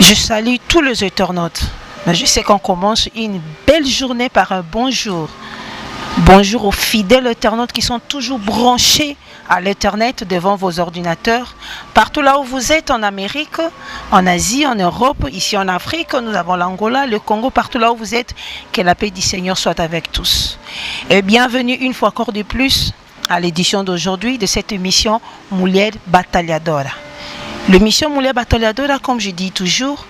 Je salue tous les internautes. Je sais qu'on commence une belle journée par un bonjour. Bonjour aux fidèles internautes qui sont toujours branchés à l'internet devant vos ordinateurs. Partout là où vous êtes, en Amérique, en Asie, en Europe, ici en Afrique, nous avons l'Angola, le Congo, partout là où vous êtes, que la paix du Seigneur soit avec tous. Et bienvenue une fois encore de plus à l'édition d'aujourd'hui de cette émission Mulher Batalhadora. L'émission Mulher Batalhadora, comme je dis toujours,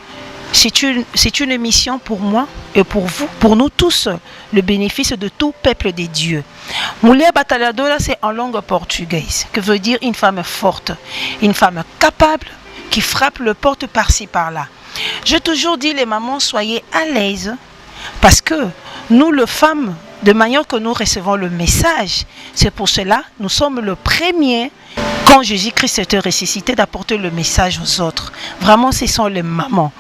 c'est une émission pour moi et pour vous, pour nous tous, le bénéfice de tout peuple de Dieu. Mulher Batalhadora, c'est en langue portugaise, que veut dire une femme forte, une femme capable qui frappe le porte par-ci par-là. J'ai toujours dit, les mamans, soyez à l'aise, parce que nous, les femmes, de manière que nous recevons le message, c'est pour cela nous sommes le premier, quand Jésus-Christ était ressuscité, d'apporter le message aux autres. Vraiment, ce sont les mamans.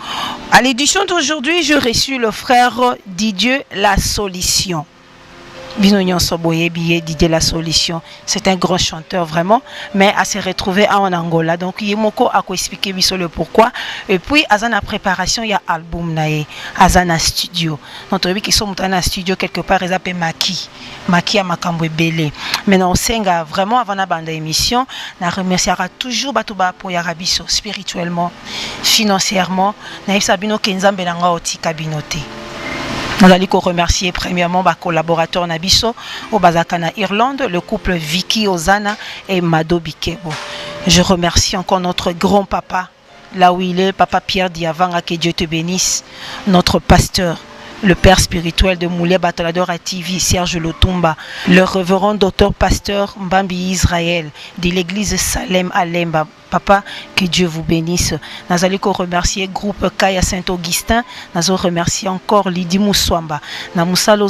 À l'édition d'aujourd'hui, je reçu le frère Didier La Solution. Didier La Solution, c'est un grand chanteur vraiment, mais à se retrouver en Angola. Donc, il y a expliquer le pourquoi. Et puis, à la préparation, il y a un album, à studio. Donc, qui sont dans un studio quelque part, ils appellent Maki à Makambo Belé. Maintenant, on vraiment avant la bande émission, on remerciera toujours Batouba pour Yarabiso spirituellement, financièrement. Naïf Sabino Kenzambe Nanga Oti Kabinote. Nous allons remercier premièrement les collaborateurs Nabiso au Bazakana Irlande, le couple Vicky Ozana et Mado Bikebo. Je remercie encore notre grand papa, là où il est, Papa Pierre Diavanga, que Dieu te bénisse, notre pasteur, le père spirituel de Mulher Batalhadora TV, Serge Lotumba, le révérend docteur pasteur Mbambi Israël de l'église Salem à Lemba. Papa, que Dieu vous bénisse. Nous allons remercier le groupe Kaya Saint-Augustin. Nous allons remercier encore Lydie Moussouamba. Nous allons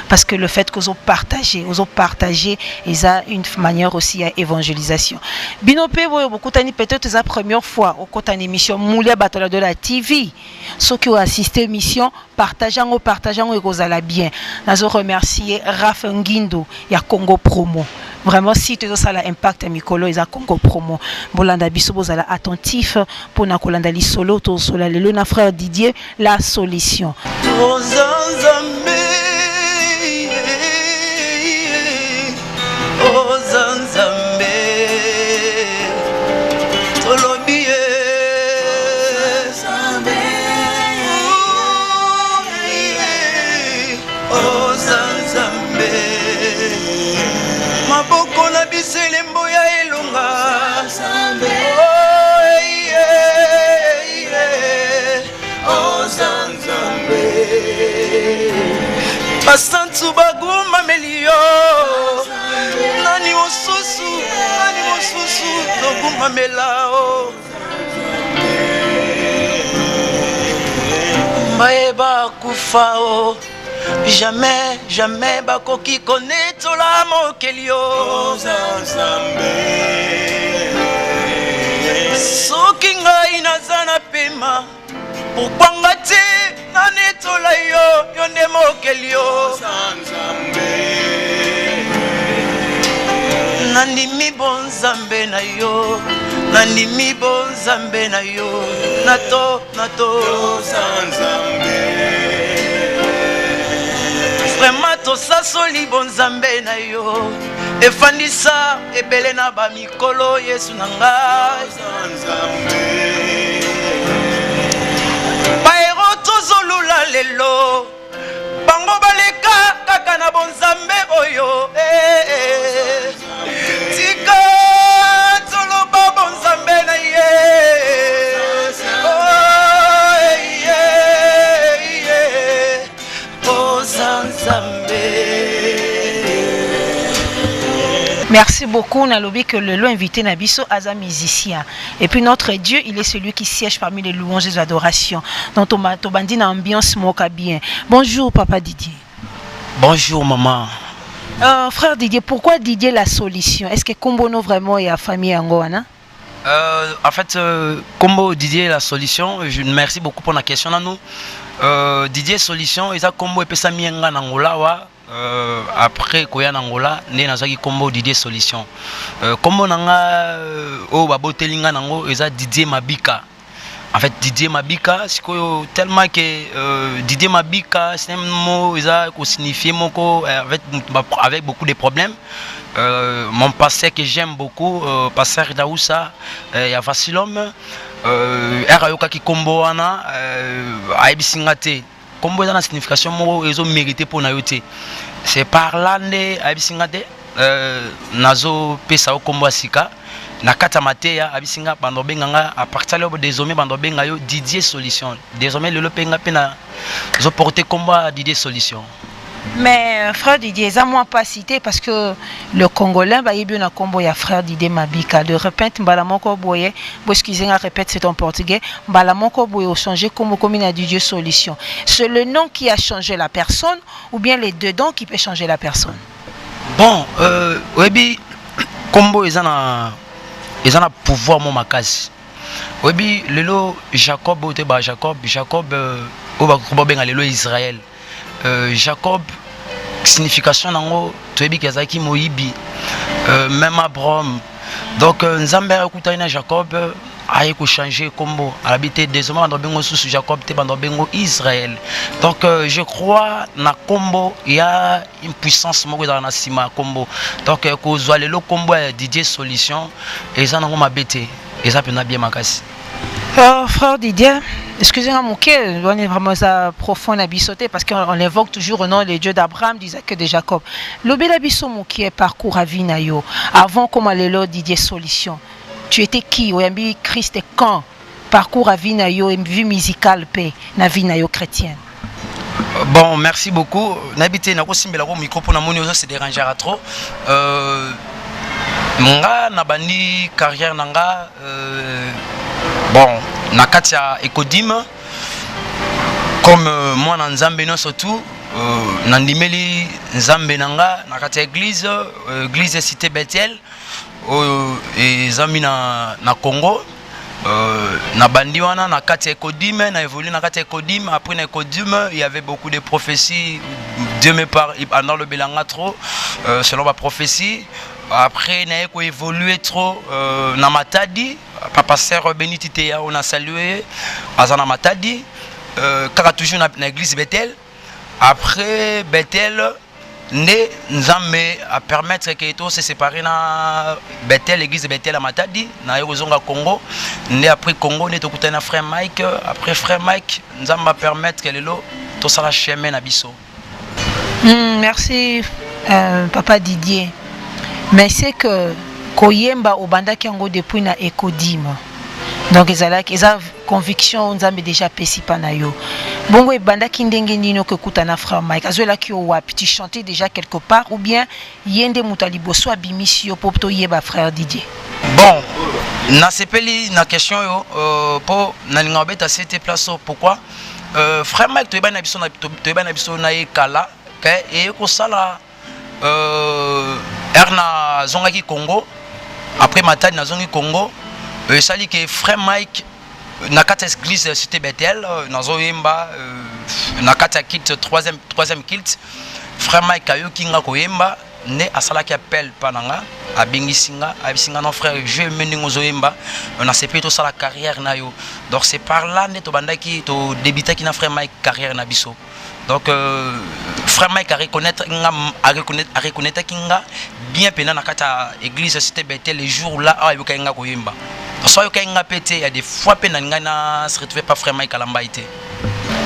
parce que le fait que vous avez partagé, il a une manière aussi à évangélisation. Binope, peut-être la première fois au côté de l'émission Mulher Batalhadora TV. Ceux qui ont assisté à l'émission, partageant et vous allez bien. Nous allons remercier Raph Nguindo et Congo Promo. Vraiment, si tu as l'impact Mikolo, ils ont Congo Promo. Bolanda biso bozala attentif pour na kolanda li solo to sola le na frère Didier La Solution. Basantu baguma melio nani mosusu toguma melao maeba kufao jamais bakoki connaître la mokelio soki ngai nazana pema pourquoi te nanetola yo nde mokelio nandimi bonzambe na yo nato vraiment tosasoli bonzambe na yo efandisa ebele na bamikolo Yesu na ngai zolula lelo bango baleka kaka na bonzambe oyo tika toloba bonzambe na ye Merci beaucoup. On a lobby que le lot invité Nabiso Aza musicien. Et puis notre Dieu, il est celui qui siège parmi les louanges et adorations. Donc on bandit une ambiance moka bien. Bonjour Papa Didier. Bonjour maman. Frère Didier, pourquoi Didier La Solution? Est-ce que Kombono vraiment est à famille Angoana? En fait, Combo Didier La Solution, merci beaucoup pour la question. Didier Solution, il a Combo et Pesa Mienga Angola. Après Koya Angola, né nazaki Combo Didier Solution. Combo nanga o babotelinga nango eza Didier Mabika. en fait Didier Mabika tellement que Didier Mabika c'est un mot qui signifie avec beaucoup de problèmes. Mon pasteur que j'aime beaucoup, pasteur Daoussa, il y a Vassilom, Erayoka qui combo wana, Aibisingate. Combo dans la signification, ils ont mérité pour nayote. C'est par là que Aibisingate, Nazo Pesa au combo Asika. Nakata Matea, Abisinga, Bandobenga, à partir de désormais Bandobenga, Didier Solution. Désormais, le Lopenga Pena, ils ont porté combat à Didier Solution. Mais frère Didier, ça moi pas cité parce que le Congolais, bah il y a un combo ya frère Didier Mabika. De répète, Balamoko Boye, excusez moi répète c'est en portugais. Balamoko Boye a changé comme commune à Didier Solution. C'est le nom qui a changé la personne ou bien les deux noms qui peut changer la personne. Bon, oui, combo ils ont un pouvoir mon makasi. Oui, lelo Jacob Jacob au benga lelo Israël. Jacob signification nango toyebi kezaki moyibi même Abraham. Donc Nzambe akutana Jacob aye ko changer combo habité désormais dans bengo sous Jacob te dans bengo Israël. Donc je crois na combo il y a une puissance moko dans na sima combo. Donc ko zwa lelo combo Didier Solution et ça nango mabete et ça pena bien makasi. Frère Didier, excusez-moi, mon cœur, on est vraiment ça profond à bissoter parce qu'on évoque toujours au nom les dieux d'Abraham, d'Isaac et de Jacob. L'obé d'abisso mon qui est parcours à Vinayo. Avant comme à l'élo Didier Solution. Tu étais qui? Oyambi Christ et quand? Parcours à Vinayo et vie musicale paix na Vinayo chrétienne. Bon, merci beaucoup. N'habitez n'a pas simbela au micro pour namonio ça se dérangera trop. Nga na bandi carrière nanga bon, Nakatia Ekodim, comme moi dans Nzambe non surtout, Nandimeli Nzambe nanga, Nakatia église, église cité Bethel, et Zambi na Congo, na Bandiwana, Nakatia Ekodim, na évolué Nakatia Ekodim, après na Ekodim, il y avait beaucoup de prophéties, Dieu me parle, pendant le Belanga trop, selon ma prophétie. Après, on a évolué trop dans Matadi. Papa Sœur Benititea, on a salué Azana Matadi. Car toujours dans l'église Bethel. Après Bethel, nous a permettre que tout se sépare dans Bethel, l'église Bethel à Matadi, dans le Congo. Après Congo, nous avons frère Mike. Après frère Mike, nous a permettre que tout ça la chemin à Bisso. Merci, Papa Didier. Mais c'est que Koyemba au banda qui ont depuis na Ekodim. Donc ils ont conviction nous avons déjà pessi panayo. Bongo e banda ki ndenge nino que kutana frère Mike. Azola ki o wapi tu chantais déjà quelque part ou bien yende mutalibo soit bimisio pour to yeba frère Didier. Bon, na sepeli na question yo pour na ngabeta c'était place pourquoi frère Mike to yeba na biso na ekala et ko sala Erna Zongaki Congo, après Matadi na Zongi Congo, sali que frère Mike nakata église cité Bethel, nazo yemba nakata kit troisième kilt, frère Mike ayo kinga koyemba ne asala qui appelle pananga abingisinga abisinga non frère je meningo zoyemba on a sepé tout ça la carrière na yo. Donc c'est par là ne to bandaki to débita ki na frère Mike carrière na biso. Donc frère Mike a reconnaître kinga bien pena nakata église cité Bethel les jours là a yoka nga koyemba. Soit yoka nga pété il y a des fois pena ngana se retrouver pas frère Mike alambaité.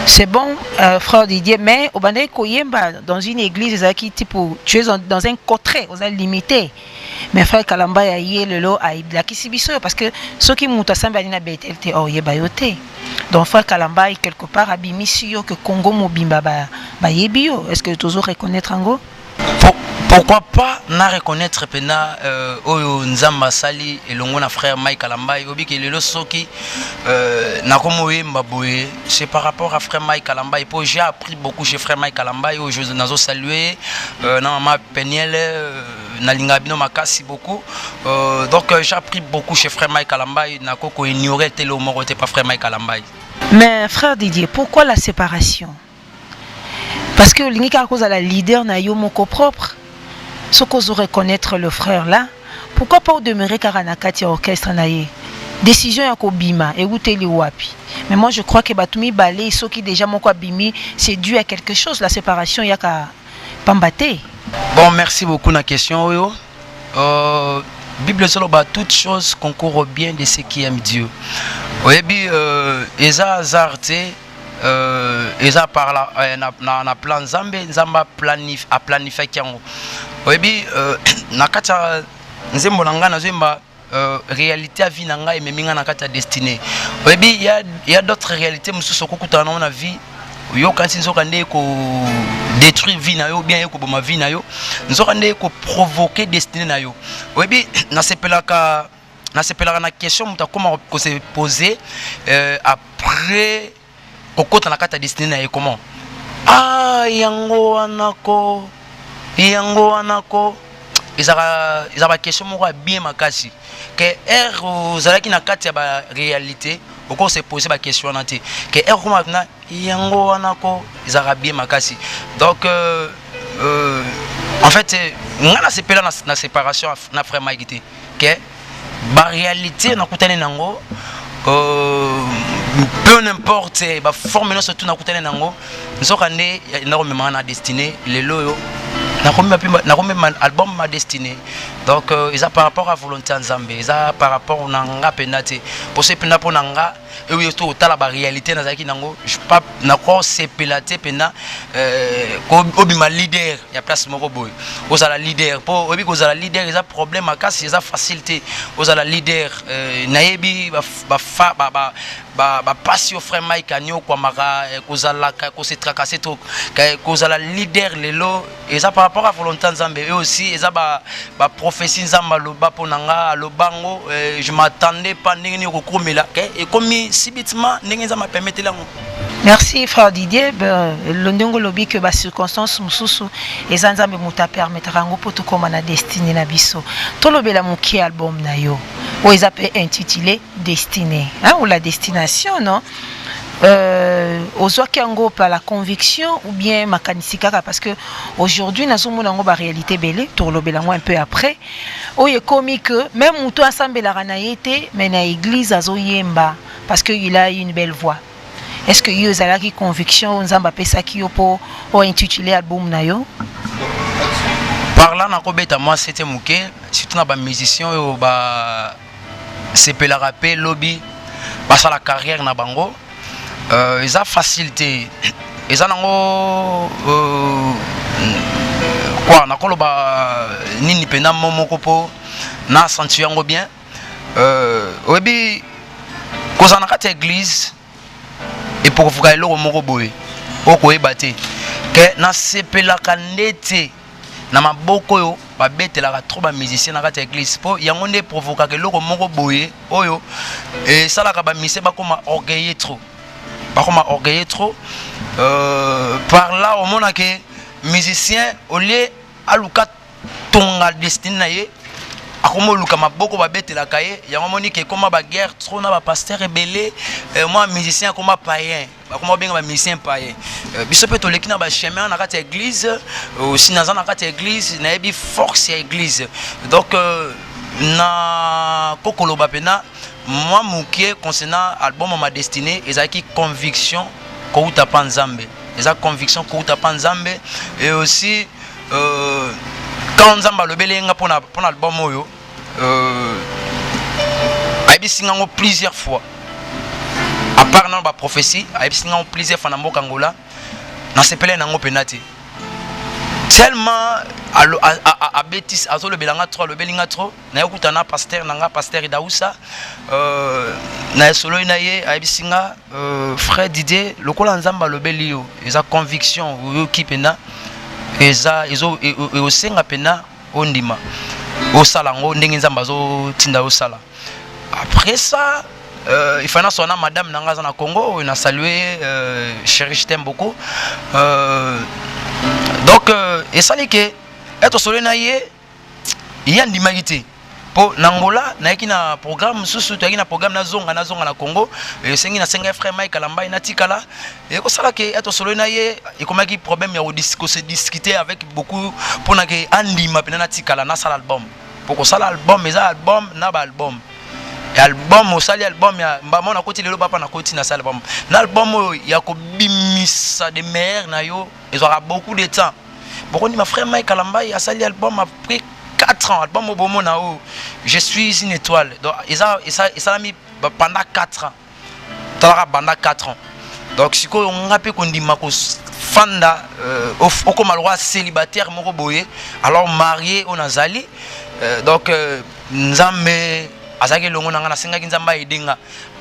C'est bon, frère Didier, mais au Bandai Koyemba, dans une église, tu es dans un cottret, vous êtes limité. Mais frère Kalamba, il y a le lot à Iblakissibiso, parce que ceux qui m'ont assemblé à BTLT, oh, il y a bayoté. Donc frère Kalamba, quelque part, à Bimisio, que Congo Mobimba, Bayebio. Est-ce que tu oses reconnaître Ango? Pourquoi pas na reconnaître pena oyo Nzamba Sali et l'ongona frère Mike Kalamba obi que le soki na komo yemba boye c'est par rapport à frère Mike Kalamba et puis j'ai appris beaucoup chez frère Mike Kalamba et je nazo saluer na maman Peniel na lingabino makasi beaucoup donc j'ai appris beaucoup chez frère Mike Kalamba et na koko ignorer tel au moroté pas frère Mike Kalamba. Mais frère Didier, pourquoi la séparation? Parce que l'ingika cause à la leader na yo moko propre. Ce qu'on reconnaître le frère là, pourquoi pas demeurer Karanakati orchestre naïe? décision ya kobima euteli wapi. Mais moi je crois que batumi balé ceux qui déjà moko abimi c'est dû à quelque chose, la séparation yaka pambate. Bon, merci beaucoup na question yo. Bible solo ba toutes choses concourent au bien de ceux qui aiment Dieu. Oyebi eza azarte eza par la na plan Nzambe Nzamba planifié kiango. Oyebi na kata nzembo nanga na zemba réalité à vie nanga et meminga na kata destinée. Oyebi il y a d'autres réalités mususu kokutana na vie. Yo kansi nzoka nde ko détruire vie na yo bien ko boma vie na yo nzoka nde ko provoquer destinée na yo. Oyebi na sepelaka na question muta comment ko se poser après kokota na kata destinée na yo comment yango wanako izaba question moko bien makasi que ozalaki na kati ya ba réalité oko se poser ba question na te que comment na yango wanako izara bien makasi. Donc en fait ngana sepela na séparation na frère Maïgité que ba réalité na kutane nango peu n'importe ba forme no surtout na kutane nango nzoka nde na komema na destinée lelo yo na komema album ma destinée. Donc ils par rapport à volonté Nzambe, ils par rapport na nga penate pour ce pena pour nanga et oui tout tala ba réalité na zaki nango je pas na ko sepelate pena ko obima leader ya place moko boy ozala leader pour obi kozala leader ils problème akasi ils facilité ozala leader nayebi ba passion frère Mike anyo kwa maka kozala ko se tracasser tout kozala leader lelo ils par rapport à volonté Nzambe et aussi ils ba prophétie Nzamba loba ponanga lobango je m'attendais pas ndenge ni kokomela et comme subitement ndenge Nzamba permettre la. Merci frère Didier. Le ndongo lobi que ba circonstance mususu ezanzambe muta permettre ngo pour tout comme na destinée na biso. To lobela muki album na yo. Ou ils appellent intitulé Destinée, hein, ou la destination, non? Ozokiango par la conviction ou bien makanisika parce que aujourd'hui nous sommes dans la réalité belé tourlobelango un peu après où est commis que même muto ensemble la ranaïté mais na église azoyemba parce que il a une belle voix. Est-ce que yo zalaki conviction nzamba pesa ki yo po o intitulé album na yo? Par là na ko beta moi c'était muké surtout na ba musicien yo ba c'est la rapé lobby passe la carrière na bango ils ont facilité ils ont quoi na koloba nini pena momoko po na senti yango bien obi koza na kati église et pour fuka eloko moko boye oko ebate que na sepelaka ndete na maboko yo babetela trop ba musicien na kati église po yango nde provoka ke loko moko boye oyo et ça la ka ba musicien ba koma orgueilleux trop par là au monde que musicien au lieu aluka tonga destinée na ye akomo luka maboko babetela kaye yango moni ke koma ba guerre trop na ba pasteur rebelle moi musicien koma païen bakoma benga ba musicien païen biso pe to leki na ba chemin na kati église aussi na kati église na yebi force ya église donc na kokolo ba pena moi mukie concernant album ma destinée ezaki conviction ko uta panzambe ezaki conviction ko uta panzambe et aussi quand Nzamba lobelenga pour l'album oyo aibi singango plusieurs fois à part dans ba prophétie aibi singango plusieurs fois na mboka ngola na sepele nango penati tellement à bêtise azo le belanga trop le belinga trop na yokutana pasteur nanga pasteur Idausa na solo inaye aibi singa frère Didier lokola Nzamba lobelio eza conviction yo ki pena eza ezo osenga pena ondima osala ngo ndenge Nzamba zo tinda osala. Après ça il fallait sonner madame nanga za na Congo na saluer chérie je t'aime beaucoup donc et ça dit que être solo na ye y a ndimagité po nangola na yaki na programme susu to yaki na programme na zonga na Congo sengi na senga frère Mike Kalamba na tikala et ko sala ke être solo na ye et comme qui problème ya ko se discuter avec beaucoup pour na ke andima pena na tikala na sala album pour ko sala album mais album na ba album album osali album ya mbamo na koti lelo papa na koti na sala album na album ya ko bimisa de meilleurs na yo ils aura beaucoup de temps beaucoup ni ma frère Mike Kalamba a sali album après 4 ans album bomo na o je suis une étoile donc ça l'a mis pendant 4 ans pendant 4 ans donc siko on pe kondima ko fanda au malwa célibataire moko boye alors marié on azali donc nzambe azaki longo nanga na senga kinzamba edenga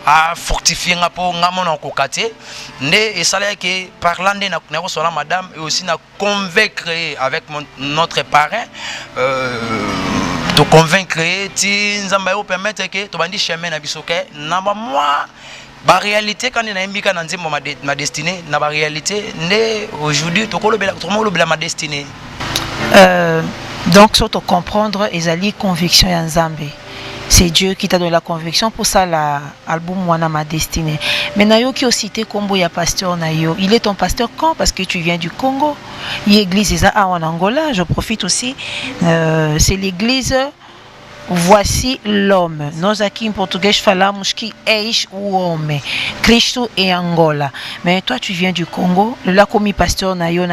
a fortifier nga po nga mona ko kate nde esala ke parlande na ko sona madame et aussi na convaincre avec notre parrain to convaincre ti nzamba yo permettre que to bandi chemin na bisoke na moi ba réalité quand na imbika na nzimbo ma destinée na ba réalité nde aujourd'hui to ko lobela ma destinée donc surtout comprendre ezali conviction ya Nzambe. C'est Dieu qui t'a donné la conviction pour ça l'album Wana ma destinée. Mais Nayo qui a cité Kombo ya pasteur Nayo, il est ton pasteur quand parce que tu viens du Congo. L'église est en Angola, je profite aussi c'est l'église Voici l'homme. Nós aqui em português falamos que és o homem. Cristo et Angola. Mais toi, tu viens du Congo. Là, comme pasteur Nayo,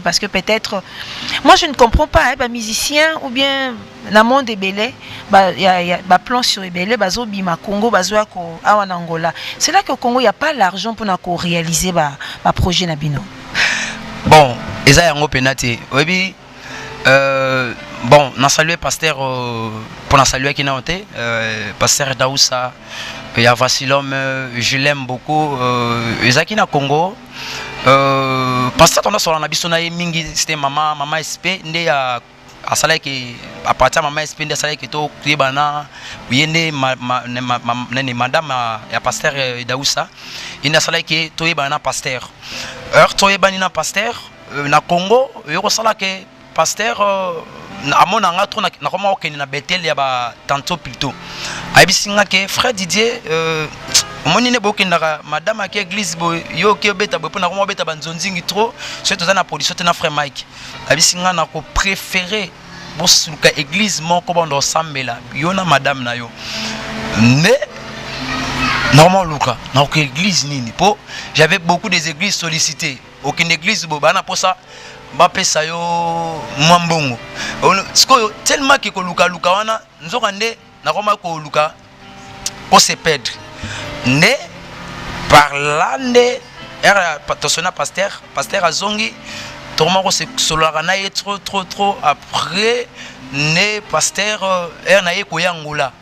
parce que peut-être, moi, je ne comprends pas, hein, musicien ou bien dans le monde des Belé, il y a plan sur les Belé, bima Congo, en Angola. C'est là qu'au Congo, il n'y a pas l'argent pour réaliser le projet Nabino. Bon, et ça, il y a un penalty. Oui, bon, on a salué pasteur pour la saluer qui n'a été pasteur Daoussa, il y a Vassilom, je l'aime beaucoup. Ezaki na Congo, pasteur on a sur la bisona mingi c'était maman SP ndé à salaire qui à partir maman SP ndé salaire qui to kribana yende madame ya pasteur Daoussa il a salaire qui to yebana pasteur heure to yebana pasteur na Congo yo sala que pasteur à mon anga trop na comment okeni na betel ya ba tantôt plutôt abisinga ke frère Didier moni ne bokendaka madame à église bo yo ke beta bo na comment beta banzonzingi trop surtout na production na frère Mike abisinga na ko préférer bosuka église moko bondo sambela yo na madame na yo mais normalement luka na ko église nini po j'avais beaucoup des églises sollicitées aucune église bo bana pour ça bapesa yo mwambongo siko tellement que ko luka wana nzoka nde na koma ko luka ko se perdre ne par là nde era patosona pasteur azongi toma ko se soloka na trop après ne pasteur er na ye ko yangola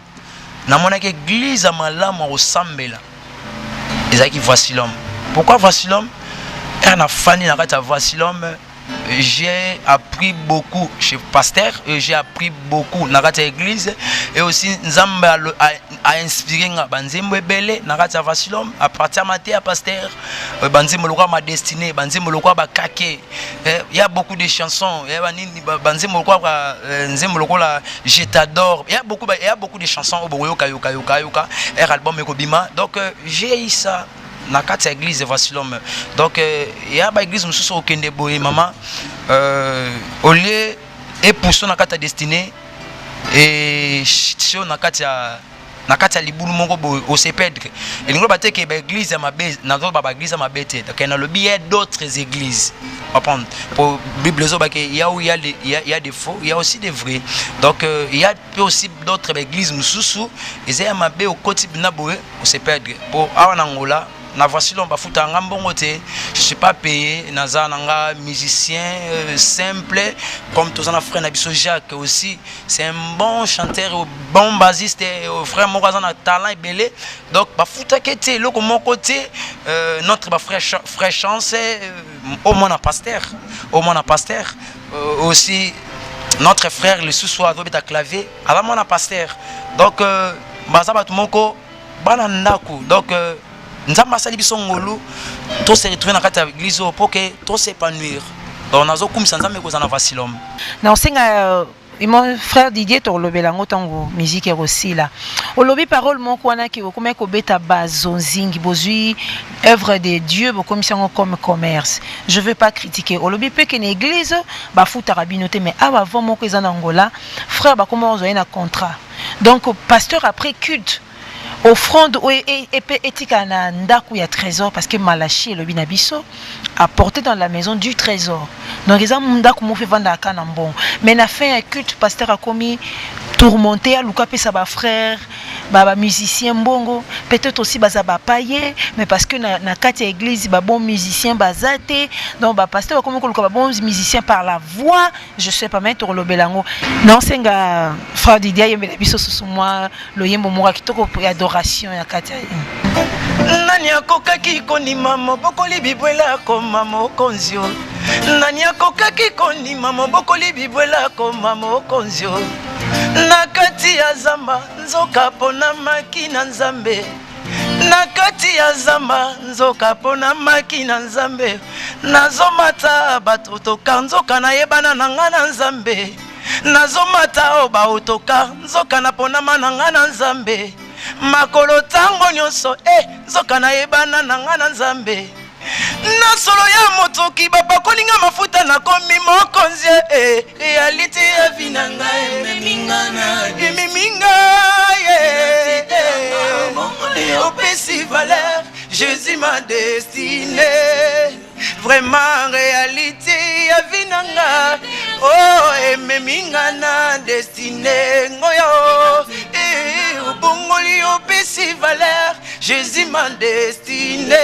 na mona ke église a malama au sambela ezaki voici l'homme pourquoi voici l'homme er na fani na kata voici l'homme. J'ai appris beaucoup chez pasteur et j'ai appris beaucoup dans l'église et aussi Nzambe a inspiré banzembo ebele na kati ya Vasilom à partir matin à pasteur banzembo lokwa ma destinée banzembo lokwa ba kake il y a beaucoup de chansons il y a banzembo lokwa nzembo lokwa je t'adore il y a beaucoup de chansons au yoka album ekobima donc j'ai eu ça na kati ya église Vasilom donc ya ba église mususu okende boye mama au lieu et pour son na kati ya destinée et sur na kati ya libulu moko boye au se perdre et lingo baté ke ba église ma be na zo ba église ma bete donc na lobi il y a d'autres églises apprendre pour bible zo ba ke il y a des faux il y a aussi des vrais donc il y a aussi d'autres églises mususu et ma be au côté na boye au se perdre pour awana Angola na voici l'on bafuta ngambongo te je suis pas payé naza nanga musicien simple comme tous en frère Nabiso Jacques aussi c'est un bon chanteur bon bassiste frère Morazan a talent belé donc bafuta kete loko mon côté notre frère chance au moins pasteur aussi notre frère le sous-soir à clavier avant mon pasteur donc bazaba tout moko bana ndaku donc nzamba sali biso ngolu to se retrouver na kati ya église pour que to s'épanouir donc nazo kumisa nzambe ko za na Vasilom na osenga mon frère Didier to lobelango tango musique et aussi là o lobi parole moko wana ki ko komeko beta bazonzingi bozui œuvre de Dieu bo commission comme commerce je veux pas critiquer o lobi pe que na église ba futa rabinote mais avant moko ezana Angola frère ba comment ozoye na contrat donc pasteur après culte offrande et etika na ndaku ya trésor parce que Malachi le binabiso apporté dans la maison du trésor. Donc ils ont ndaku mo fait vendre kana mbongo. Mais na fin un culte pasteur a commis tourmenté à luka pesa ba frère ba musicien mbongo peut-être aussi baza ba paye mais parce que na kati église ba bon musicien bazate donc ba pasteur a commis ko ba bon musicien par la voix je sais pas mais to lobelango non senga frère Didier yembela biso sous moi lo yembo mora kitoko adoration ya kati nani akokaki konima moboko libibwela koma mokonzio nani akokaki konima moboko libibwela koma mokonzio na kati ya zamba nzoka pona makina nzambe na kati ya zamba nzoka pona makina nzambe nazomata bato toka nzoka na yebana na ngana nzambe nazomata oba otoka nzoka na pona mananga na nzambe makolo tango nyonso nzoka na yebana na ngana nzambe na solo ya motoki bapakolinga mafuta na komi mokonzi realite ya vinanga emiminga opesi valeur Jésus ma destinée vraiment réalité ya vinanga ememinga na destinée ngoyo ubongoli opesi valeur Jésus ma destinée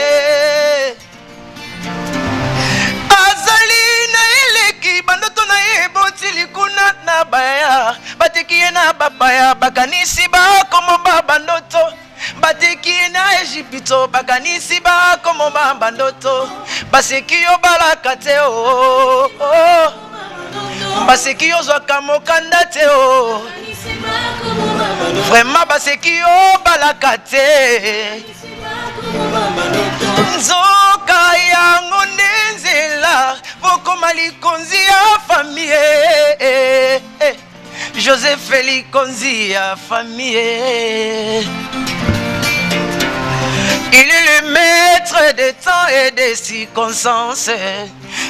azali na eleki bandoto na ye botili kuna na baya bateki ye na babaya bakanisi bakomo bandoto bateki ye na Ejipito bakanisi bakomo bandoto baseki yo balaka te baseki yo zwaka mokanda te vraiment baseki yo balaka te nzoka yango nenzela bokoma likonzi ya famille Joseph likonzi ya famille. Il est le maître des temps et des circonstances.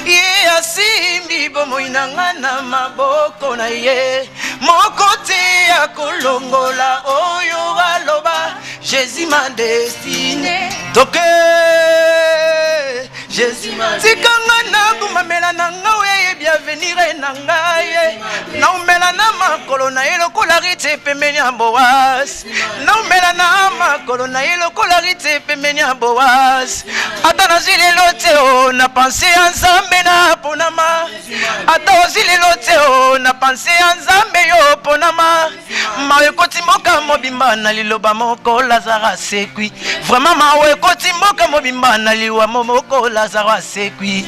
Ye asimbi bomoinanga na maboko na ye mokote ya kolongola oyo aloba Jésus ma destinée toke Jésus ma tikanga na kumamela na ngawe bienvenue na ngaye na umela na makolo na yelo kolarite pembeni ya Boaz na umela na makolo na yelo kolarite pembeni ya Boaz ata na zile lote o na penser ensemble na ponama ata ozili lote o na penser ensemble yo ponama mawe koti moka mobimba na liloba moko Lazara sekwi vraiment mawe koti moka mobimba na liwa moko Lazara sekwi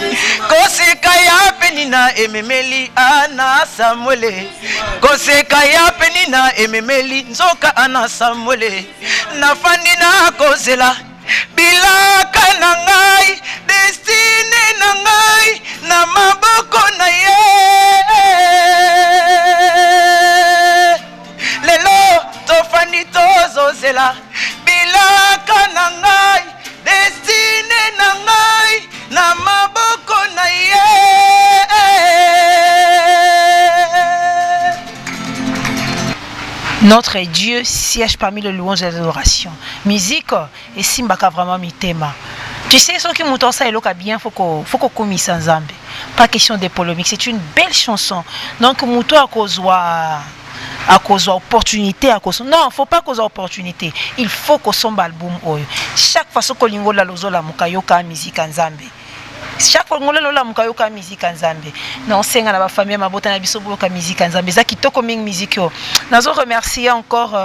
koseka ya penina ememeli ana Samuele koseka ya penina ememeli nzoka ana Samuele nafandi na kozela bilaka na ngai destine na ngai na maboko na ye lelo tofandi tozozela bilaka na ngai destine na ngai na maboko na ye. Notre Dieu siège parmi les louanges et les adorations. Musique et simbaka vraiment mitema. Tu sais, ce qui m'entend ça, il est bien, faut qu'on commise sans zambe. Pas question de polémique, c'est une belle chanson. Donc, mouto à cause opportunité, à cause non, faut pas cause opportunité. Il faut qu'on sombe album oyo. Chaque fois que l'ingo la lozo la mukayoka musique en zambe. Chaque fois que la mukayoka musique en zambe. Non, c'est nga la famille mabota na biso boka musique en zambe. Ça qui toko ming musique yo. Nazo remercier encore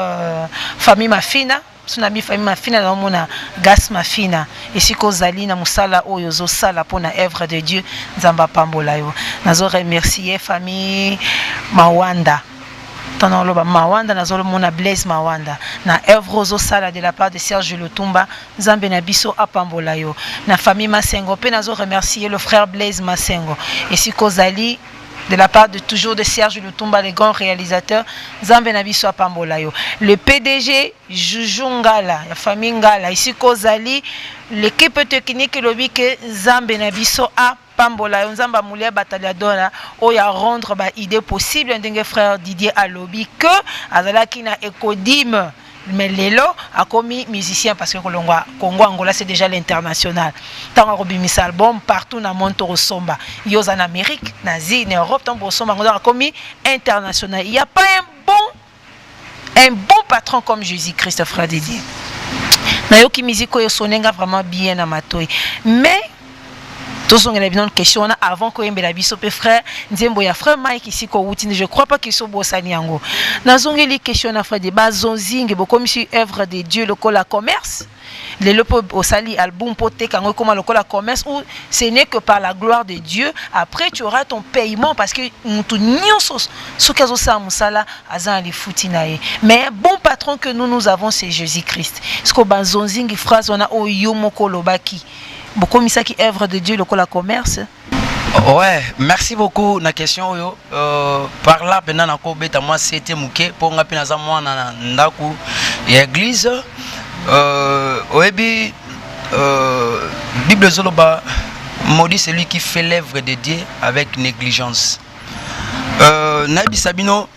famille Mafina. Tsunami famille Mafina na mona gas Mafina. Et si ko zali na musala oyo zo sala pona œuvre de Dieu nzamba pambola yo. Nazo remercier famille Mawanda. Mawanda nazolo mona Blaise Mawanda na œuvre zo sala de la part de Serge Lutumba Nzambe na biso apambola yo na famille Masengo pe nazo remercier le frère Blaise Masengo et si kozali de la part de toujours de Serge Lutumba le grand réalisateur Nzambe na biso apambola yo le PDG Juju Ngala la famille Ngala ici kozali l'équipe technique lobi que Nzambe na biso a pambola nzamba mulia bataliadora oya rendre ba idée possible ndenge frère Didier alobi que azalaki na ekodime mais lelo a commis musicien parce que Congo Angola c'est déjà l'international. Tant on mis album partout dans le monde au somba. Ils en Amérique, en Asie, en Europe, tant au somba a commis international. Il n'y a pas un bon patron comme Jésus-Christ, frère Didier. Nayoki musique yo sonenga vraiment bien na matoi. Mais tous on a une question avant que yembe la biso pe frère nzembo ya frère Mike ici ko wutine je crois pas qu'ils sont bosani yango nazongi li question na frère de bazonzinge bo comme si œuvre de Dieu le la commerce le lopo osali album pote kango comme le la commerce ou ce n'est que par la gloire de Dieu après tu auras ton paiement parce que mutu nyonso sokazo sa musala azan li futinae mais bon patron que nous avons c'est Jésus-Christ ce que bazonzinge phrase on a o yomoko lobaki beaucoup mis ça qui œuvre de Dieu le commerce. Ouais, merci beaucoup na question yo. Par là pendant na ko beta moi c'était muke pour ngapi na za mwana ndaku ya église oebi Bible zoloba maudit celui qui fait l'œuvre de Dieu avec négligence. Na bisabino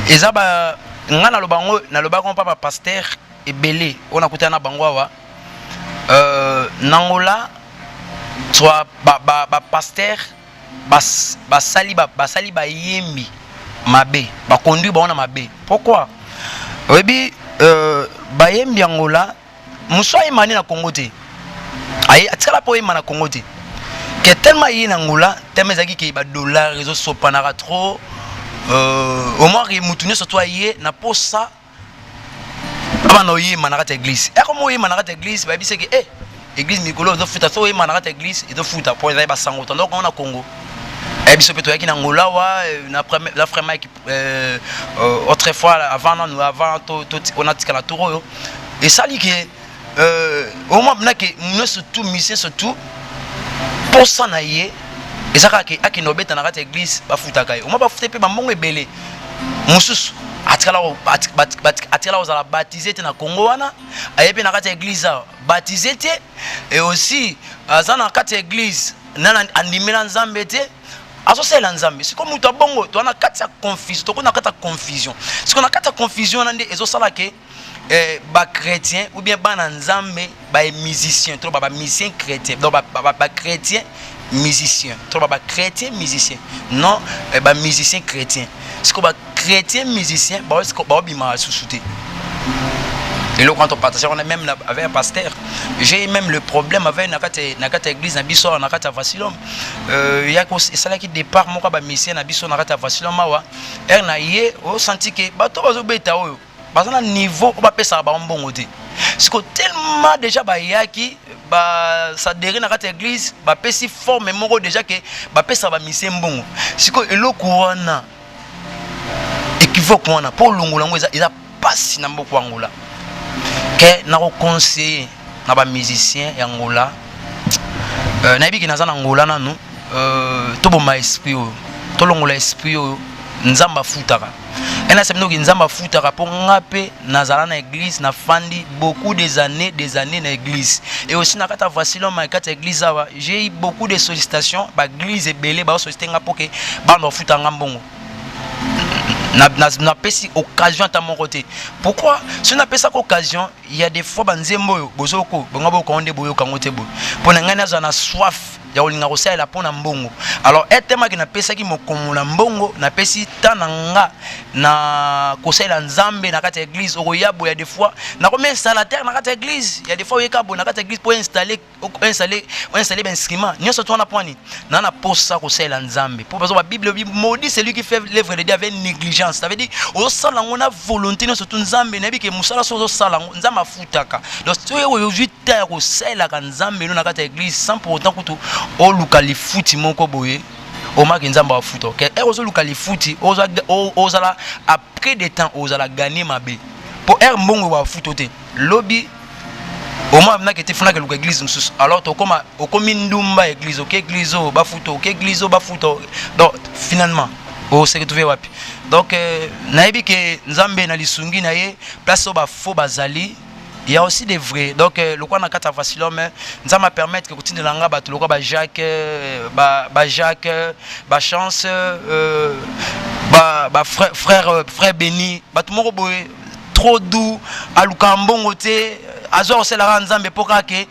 ezaba ngana lobango na lobango papa pasteur ebele on a kuta na bangwa Nangola soit pasteur basali yembi mabe ba conduit ba on mabe pourquoi obi bayembi Angola muswa imani na Congo te ay atikala po imani na Congo te que tellement yi na Angola tellement zaki ke ba dollar réseau sopanara trop au moins mutunyo surtout yé na posa no yi manaka église et comme yi manaka église ba biseke église mikolo do futa so yi manaka église et do futa pour les ba sango donc on a Congo et biso peto yaki na ngola wa la frère Mike autrefois avant on a tikala toro et ça li que au moins na que nous surtout mission surtout pour ça na yé et ça ka ki nobeta na église ba futa kai au moins ba futa pe ba mongo ebele mususu atela ozala baptisé na Congo wana ayepe na kati église baptisé et aussi za na kati église nana andimela nzambe te asosela nzambe siko mutu bongo to na kati ya confusion to na kati ya confusion siko na kati ya confusion nande ezosala ke ba chrétien ou bien ba na nzambe ba musicien to ba musicien chrétien donc ba chrétien musicien to ba chrétien musicien non ba musicien chrétien siko ba chrétien musicien ba bima sous-souté et là quand on partage on a même avec un pasteur j'ai même le problème avec nakata église na biso nakata vasilom ya ko sala ki départ moko ba musicien na biso nakata vasilom mawa na ye o senti que bato bazo beta oyo bazana niveau ba pesa ba mbongo te siko tellement déjà ba yaki ba s'adhérer na kata église ba pesi forme moko déjà que ba pesa ba musicien mbongo siko eloko wana équivoque wana pour longola ngo eza passe na mboko Angola que na ko conseiller na ba musicien ya Angola na biki na za na Angola nanu to boma esprit to longola esprit nzamba futaka et na semino ki nzamba futaka pour ngape nazala na église na fandi beaucoup des années na église et aussi na kata vasilon ma kata église awa j'ai eu beaucoup de sollicitations ba église ebele ba solliciter nga pour que ba no futanga mbongo n'a pas si occasion à mon côté. Pourquoi? Si on n'a pas cette occasion, il y a des fois banzembo bozoko, bongabo konde boyo kangote bo. Pour n'engagner dans la soif, il y a olinga rosia la pona mbongo. Alors etema qui n'a pas ça qui mo komula mbongo, n'a pas si tananga na kosai la nzambe na kata église okoyabo il y a des fois na comme installateur na kata église, il y a des fois yekabo na kata église pour installer ben instrument. Nyo surtout on a poani. Na na posa kosai la nzambe. Pour parce que la Bible maudit c'est lui qui fait l'œuvre de Dieu avec négligence. Ça veut dire au sala on a volonté no surtout nzambe na bi ke musala so sala nzamba futaka. Donc tu es aujourd'hui terre au sel la nzambe na kata église sans pour autant que o lukali futi moko boye o maki nzamba futo ke e ozo lukali futi ozala après des temps ozala gagner mabe pour er mbongo wa futo te lobby au moins na kete funa ke luka église msusu alors to koma okomi ndumba église OK église ba futo OK église ba futo donc finalement o se retrouver wapi donc na yebi ke nzambe na lisungi na ye place ba fo bazali. Il y a aussi des vrais. Donc, le quoi na kata facilom, ça m'a permettre que continue langa bat le quoi ba Jacques, ba Chance, ba frère Béni, ba tout mon boy. trop doux aluka mbongo te azwa osala nzambe poka ke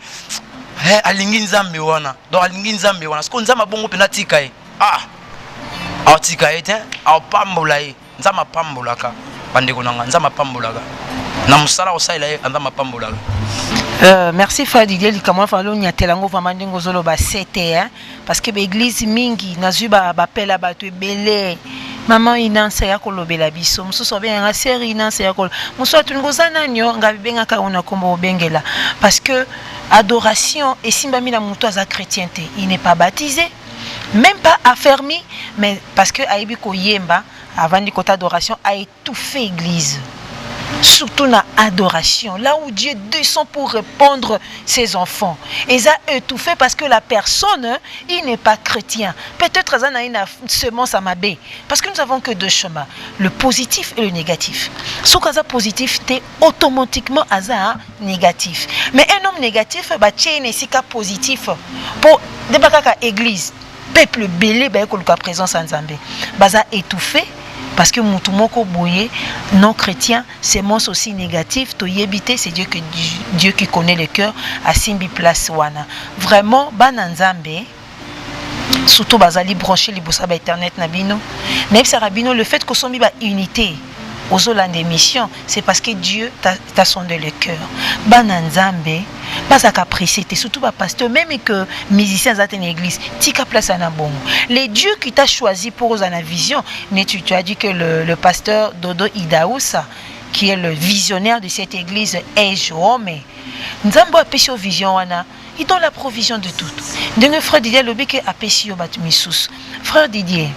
alingi nzambe wana donc alingi nzambe wana siko nzambe bongo pena tika e atika e te apambola e nzambe apambolaka bandeko nanga nzambe apambolaka na musala osaila e nzambe apambolaka. Merci Frère Didier likamwa falo nyatelango vraiment ndingo zolo ba c'était hein parce que l'église mingi nazuba bapela bato ebele maman inansa ya kolobela biso mususu bien nga série inansa ya kol mususu tungoza nanyo ngabenga ka ona kombo obengela parce que adoration et simbami na muto aza chrétien te il n'est pas baptisé même pas affermi mais parce que aibi ko yemba avant di kota adoration a étouffé l'église. Surtout dans l'adoration, là où Dieu descend pour répondre ses enfants. Et ça étouffé parce que la personne, il n'est pas chrétien. Peut-être ça a une semence à ma baie. Parce que nous avons que deux chemins, le positif et le négatif. Ce qui est positif, c'est automatiquement négatif. Mais un homme négatif, c'est un positif pour l'église. Peuple belé, la présence en Zambé. Ça étouffé. Parce que Moutoumoko Bouye, non chrétien, c'est mon aussi négatif. To yébité, c'est Dieu qui connaît le cœur. À Simbi Place Wana. Vraiment, Bananzambe, surtout Bazali branché les boussaba internet Nabino. Nebsarabino, le fait qu'on soit mis unité aux Zolan d'émission, c'est parce que Dieu t'a sondé le cœur. Bananzambe, pas à capricer, surtout pas pasteur, même que musicien dans une église, tika place à Nabongo. Les dieux qui t'a choisi pour la vision, mais tu as dit que le pasteur Dodo Idaousa, qui est le visionnaire de cette église, est Jérôme. Nzambo a péché aux visions, il donne la provision de tout. Donc, frère Didier, le bec a péché au Batmissus. Frère Didier,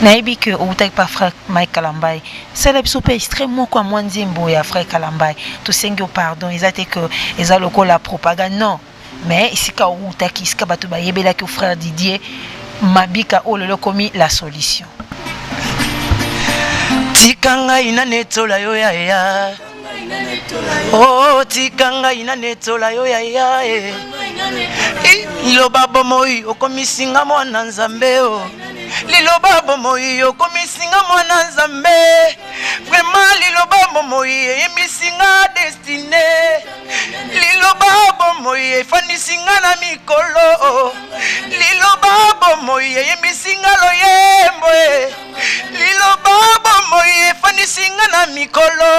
naïbi que ou taille pas frère Mike Kalambay c'est la bisope extrêmement quoi moins nzembo ya frère Kalambay tout sengo pardon ils étaient que ils a loko la propagande non mais ici ka ou ta ki ska batu ba yebela que frère Didier mabika o le komi la solution tikanga ina netola yo ya oh tikanga ina netola yo ya iloba bomoyi okomisinga mwana nzambe o liloba bomoyi okomisinga mwana nzambe vraiment liloba bomoyi emisinga destiné liloba bomoyi efanisinga na mikolo liloba bomoyi emisinga loyembo liloba bomoyi efanisinga na mikolo.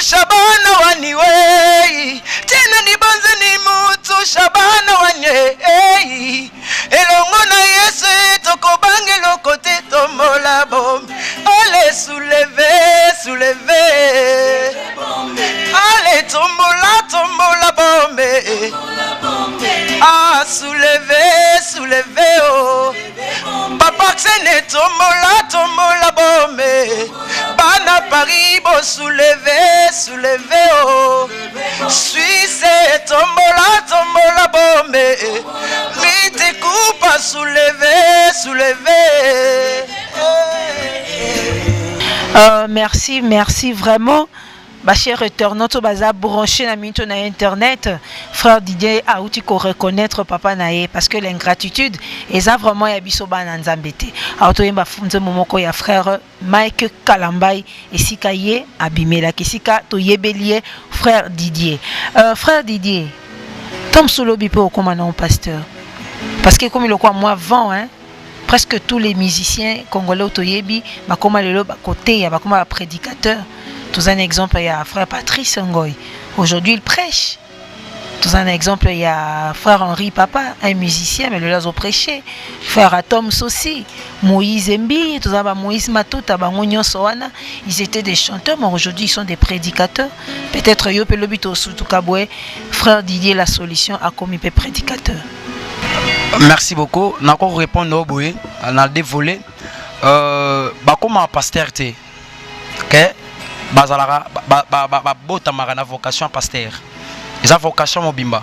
Shabana waniwe tena ni banze ni mutu shabana wanye elongo na Yesu tokobange lokote tomola bom allez soulevez allez tombola bombe ah soulevez oh papa sene tombola bombe bana Paris bo soulevez oh Suisse tombola bombe mite coupa soulevez merci vraiment. Ma chère internaute, baza branché na minto na internet, frère Didier a outi ko reconnaître papa nae parce que l'ingratitude eza vraiment ya biso bana nzambete. Auto yemba funze momoko ya frère Mike Kalambay esika ye abimela kisika to yebelie frère Didier. Frère Didier, tom solo bipo okoma na pasteur. Parce que comme le quoi moi vent hein, presque tous les musiciens congolais autoyebi bakoma lelo côté ya bakoma prédicateur. Tout un exemple, il y a frère Patrice Ngoy. Aujourd'hui, il prêche. Tout un exemple, il y a frère Henri Papa, un musicien, mais le lazo prêché. Frère Atom aussi. Moïse Mbi, tout ça, Moïse Matouta, Bangonyo Soana. Ils étaient des chanteurs, mais aujourd'hui, ils sont des prédicateurs. Peut-être, Yo Pelobito Soutoukaboué, frère Didier, la solution a commis des prédicateurs. Merci beaucoup. Je vais encore répondre au bout. On a dévolé. Comment pasteur t'es? Ok? Bazalara botamara na vocation pasteur. Ils ont vocation mobimba.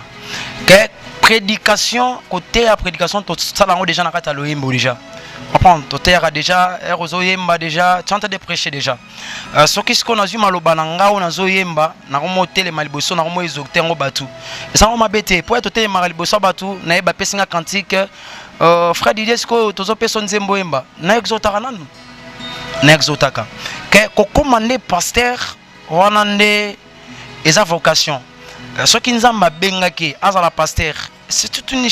Que prédication côté à prédication tout ça là déjà na kata loyembo déjà. Comprends, Totera déjà, Erozoyemba déjà, tu es en train de prêcher déjà. Ce qui est ce qu'on a vu Malobananga, on a Zoyemba, n'a pas monté les Malibosso, n'a pas monté les octets en Batu. Et ça, on m'a bêté. Pour être les Malibosso Batu, n'a pas passé un cantique. Frère Didier, ce que tu as personne Zemboemba, n'a exotaranan. N'a exotaka. Que commandé pasteur, on a des vocations. Ce qui nous a bengaki, à la pasteur, c'est toute une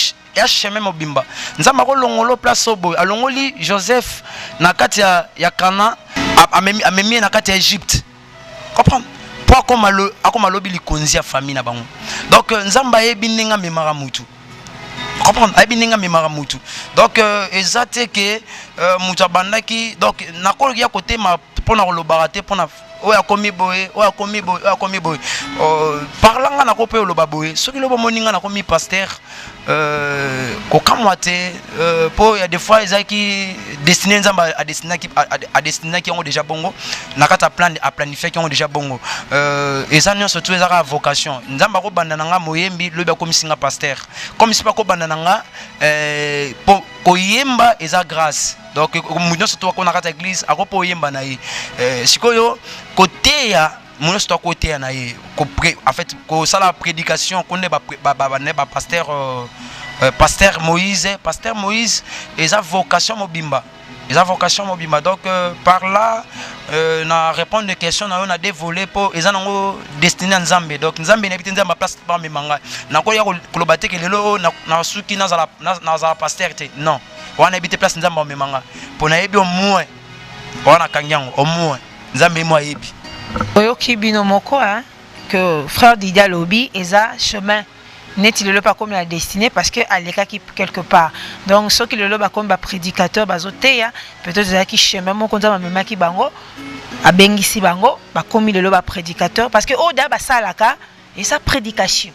chemin mobimba. Nous avons longolo place obo, alongoli Joseph nakati ya Kana, amemi nakati ya Égypte. Comprendre? Pour comme alobi likonzi ya famille na bango. Donc nzamba yebi ninga memara mutu. Comprendre? Yebi ninga memara mutu. Donc ezate que mutu abandaki, donc nakolo ya côté ma pona lobaraté pona oya komi boy, oya komi boy, oya komi boy. Parlanga na kopé loba boy. Ce qui loba moninga na komi pasteur kokamwate pour il y a des fois ils qui destiné nzamba à destiné qui ont déjà bongo nakata plan à planifier qui ont déjà bongo et nyonso surtout ezaka vocation nzamba ko banda nanga moyembi loba komi singa pasteur comme si pas ko banda nanga koyemba eza grâce. Donc, nous sommes tous à l'église, à Kopoyemba naï. Sikoyo, côté ya, nous sommes côté naï. En fait, que ça la prédication, qu'on est pasteur, pasteur Moïse, et sa vocation mobimba. Et sa vocation mobimba. Donc, par là, na répondre des questions, on a dévolé pour, ils ont destiné à Nzambe. Donc, Nzambe n'est pas Nzambe place par mes mangas. Na quoi y a kolobate que lelo na suki na za pasteur non. On a habité place Nzamba au Memanga. Pour na yebi au moins. On a kanyango au moins. Nzamba moi yebi. Oyoki binomoko hein que frère Didier Lobi eza chemin n'est-il le pas comme la destinée parce que aleka qui quelque part. Donc ceux qui le pas comme ba prédicateur bazoteya peut-être eza qui chemin mon konza mema ki bango abengisi bango ba comme le ba prédicateur parce que oda ba salaka et sa prédication.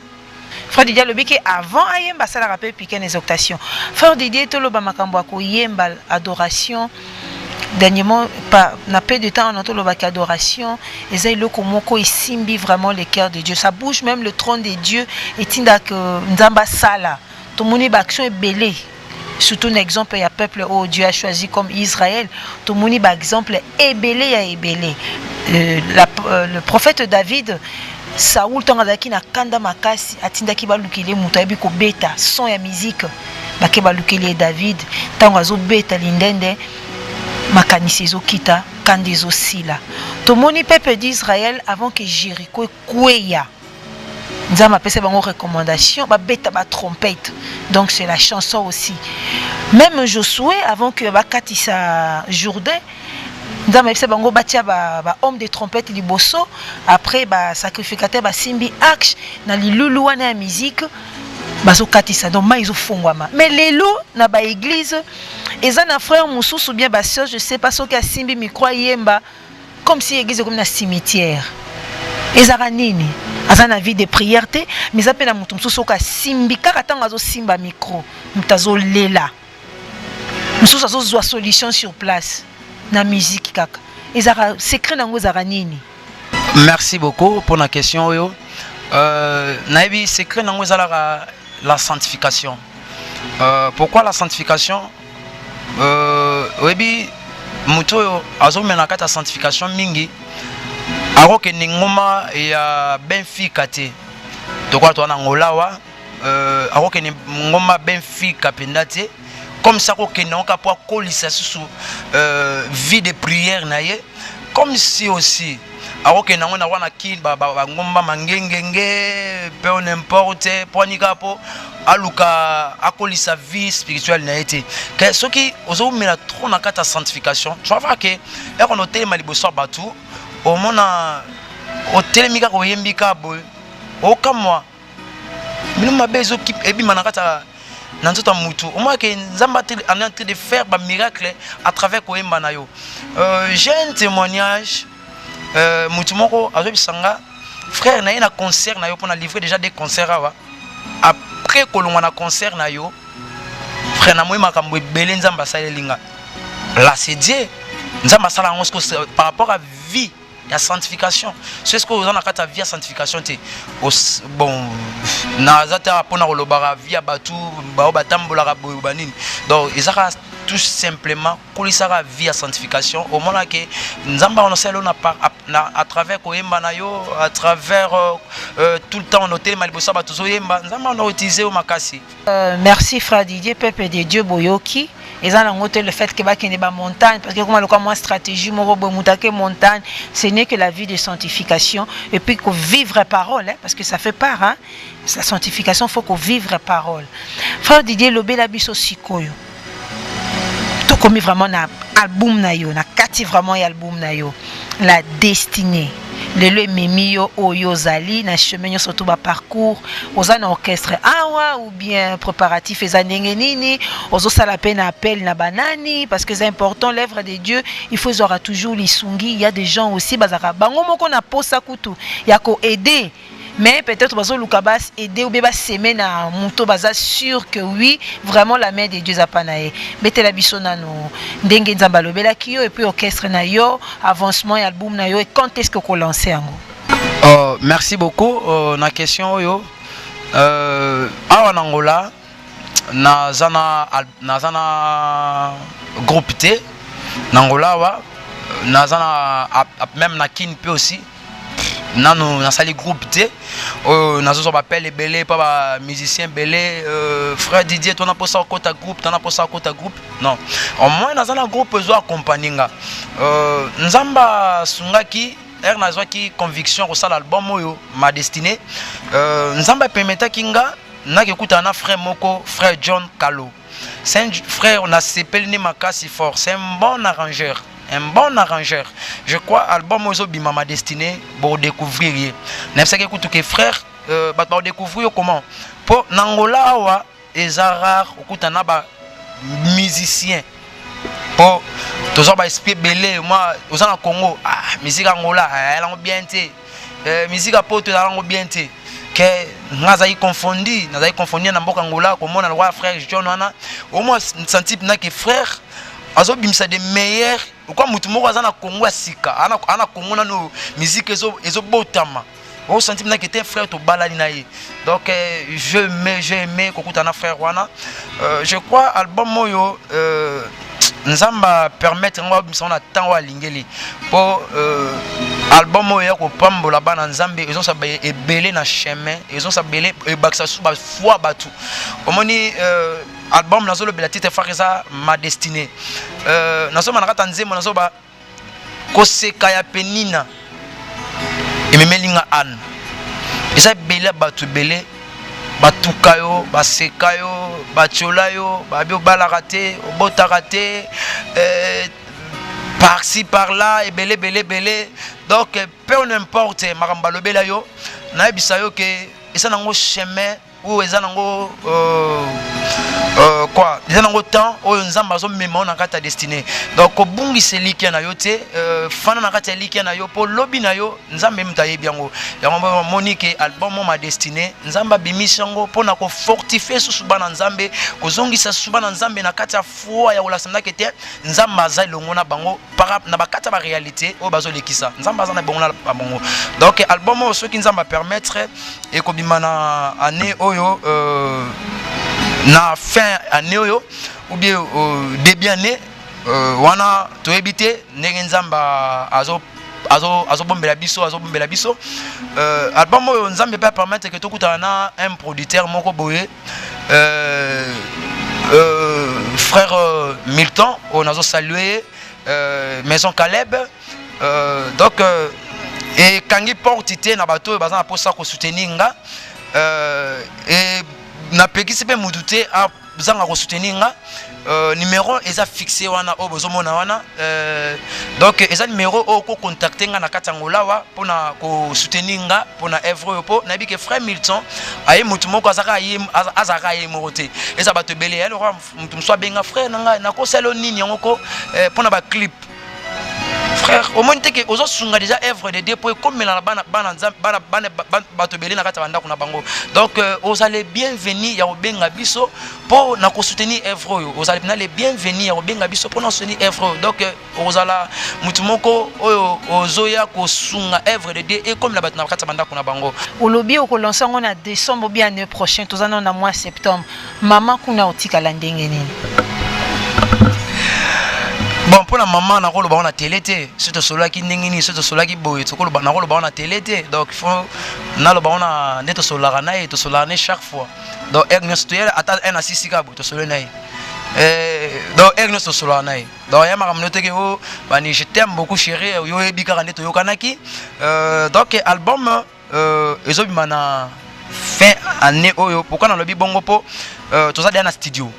Frère Didier lobi que avant ayemba ça la rappelle piquer les octations. Frère Didier to loba makambo ko yemba adoration dernièrement n'a pas de temps on entend loba adoration et ça le komoko isimbi vraiment le cœur de Dieu, ça bouge même le trône de Dieu et tinda que nzamba sala to moni ba action est belé. Surtout un exemple, il y a un peuple où Dieu a choisi comme Israël. Tout le monde, par exemple, Ébélé à Ébélé. Le prophète David, Saoul, Tangazaki, na Kanda Makasi, Atindaki Balukile, Moutabi ko beta, son ya musique, Bake Balukile David, Tangazo beta lindende, Makanisizo kita, Kandezo sila. Tout le monde, peuple d'Israël, avant que Jéricho Kouéya. Nous avons appelé une recommandation, ba trompette. Donc c'est la chanson aussi. Même Josué, avant que Bakatissa Jourdain, nous avons appelé un homme de trompette liboso. Après, sacrificateur Simbi Aksh, dans les loulous na musique, bazokatissa. Donc ils ont fongwama. Mais les loups na ba église, ils ont un frère Moussou ou bien ba sœur, je sais pas ce qu'il y a Simbi micro yemba, comme si l'église comme un cimetière. Ezaranini azana vie de prière te mais ça pena mutu mususu ka simbi kaka tanga zo simba micro mutazo lela mususu azo zwa solution sur place na musique kaka ezara secret nango zaranini. Merci beaucoup pour la question yo. Naibi secret nango ezala la sanctification. Pourquoi la sanctification? Webi mutu azo menaka ta sanctification mingi. Alors que Ningoma ya Benfica te to kwa to na ngolawa alors que Ningoma Benfica pendate comme ça que non ka pour kolisa sous vie de prière na ye comme si aussi alors que nango na wana kin ba ngomba mangengenge peu n'importe ponika po aluka akolisa vie spirituelle na été que ce qui ozo mela trop na kata sanctification tu vas voir que on hôtel maliboso batu au monde au télémica au yembika boy au comme moi mais ma bezo qui et bi manakata nanzota mutu au moins que nzamba en train de faire des miracles à travers koyemba na yo. J'ai un témoignage mutu moko azobisanga frère na yena concert na yo pour na livrer déjà des concerts awa après kolonga na concert na yo frère na moi makambo ebele nzamba salinga là c'est Dieu nzamba sala ngosko par rapport à vie la sanctification c'est ce que vous en avez ta vie à sanctification bon na zata pona kolobara vie batu ba batambola banini donc ezaka tout simplement kolisaka vie à sanctification au moment que nzamba on sait à travers koyemba na yo à travers tout le temps noter malibosa batuzo yemba nzamba on a utilisé au makasi. Merci frère Didier, peuple de Dieu boyoki. Et ça, le fait que y ait des montagnes, parce que comme moi stratégie, montagne, ce n'est que la vie de sanctification. Et puis qu'on vive la parole, hein, parce que ça fait part, hein. La sanctification, il faut qu'on vive la parole. Frère Didier, le bel abyss aussi, tout comme vraiment un album, na kati vraiment un album, la destinée. Le memio oyo zali na chemin surtout ba parcours aux an orchestre awa ou bien préparatif et zanenge nini ozo sala peine appel na banani parce que c'est important l'œuvre de Dieu il faut aura toujours lisungi il y a des gens aussi bazaka bango moko na posa kutu ya ko aider mais peut-être bazo lukabas aider ou beba semaine à monto baza sûr que oui vraiment la main de Dieu apanae betela biso nano ndenge nzamba lobela kiyo et puis orchestre na yo avancement et album na yo et quand est-ce que ko lancer yango? Merci beaucoup na question yo awa na Angola na zana groupe T na Angola wa na zana même na kin peu aussi nanu na sali groupe T nazo so appelle les belé pas musicien belé frère Didier toi na posa kota groupe toi na posa kota groupe non au moins na zana groupe zo accompagner nga nzamba sungaki nazo ki conviction ko sala album oyo ma destinée nzamba permettre kinga na kekuta na frère moko frère John Kalo c'est un frère on a s'appelle Makasi fort c'est un bon arrangeur. Je crois album Ozo Bima ma destinée pour découvrir. N'est-ce pas que frère pour découvrir comment pour Nangola wa ezara okutana ba musicien pour toujours ba esprit belé moi aux en Congo musique Angola elle a bien été musique à poto elle a bien été que nazayi confondu na mboka Angola comme on a le frère John wana au moins senti na que frère azo bimisa de meilleurs quoi mutu moko azana Congo asika ana Congo na no musique ezo botama au sentiment que était frère to balali na ye donc j'ai aimé kokuta na frère wana je crois album moyo nzamba permettre ngo bimisa na temps wa lingeli pour album moyo ko pambola bana nzambe ils ont sa ebele na chemin ils ont sa belé e baksa su ba foi batu omoni album nazo le bela titre farisa ma destinée nazo manaka nzembo nazo ba koseka ya penina ememelinga an eza bela batu belé batukayo basekayo bacholayo babio balarate obotarate par-ci par-là et belé donc peu n'importe maramba lobela yo na bisayo que eza nango chemin ou eza nango quoi eza nango temps oyo nzamba zo mema na kata destinée donc obungi seliki na yo te fana na kata liki na yo po lobi na yo nzambe mutaye biango yango monique album ma destinée nzamba bimishango pona ko fortifier susu bana nzambe kozongisa susu bana nzambe na kata foi ya olasanda kete nzamba za longo na bango para na bakata ba réalité o bazo lekisa nzamba za na bango na bango donc album o soki nzamba permettre et ko bimana année oyo na fin année oyo ou bien début année wana to ebité ndenge nzamba azo bombela biso album oyo nzambe peut permettre que tokuta na un producteur moko boye frère Milton on a salué Maison Caleb donc et kangi portité na bato bazana posa ko soutenir nga et na pekisi pe muduté a zanga ko soutenir nga numéro eza fixé wana o bozomona wana donc eza numéro o ko contacter nga na katangola wa pona ko soutenir nga pona œuvre po na bike frère Milton aye mutu moko azaka ye morote eza bato belé elle aura mutu so benga frère nga na ko selo nini ngoko pona ba clip frère au moins que ozo sunga déjà œuvre de dépôt comme la bana bato belé na kata banda kuna bango donc vous allez bienvenue ya obenga biso pour na ko soutenir œuvre yo vous allez na les bienvenue ya obenga biso pour na soutenir œuvre donc vous allez mutu moko oyo ozoya ko sunga œuvre de et comme la bato na kata banda kuna bango olobi ko lancer on a décembre bien l'année prochaine tous en mois septembre maman kuna otika la ndenge nini Bon, pour la maman, on a télé, c'est cela qui n'est c'est cela qui boit, c'est on a télé, donc il faut on a net sur la rana et sur la chaque fois. Donc attends un assistant to sur le nez. Donc sur la nez. Donc il y a ma note que je t'aime beaucoup chérie, yo e bikarane to yo kanaki. Donc album ils ont mana fin année oyo pourquoi dans le bongo po tout ça dans un studio.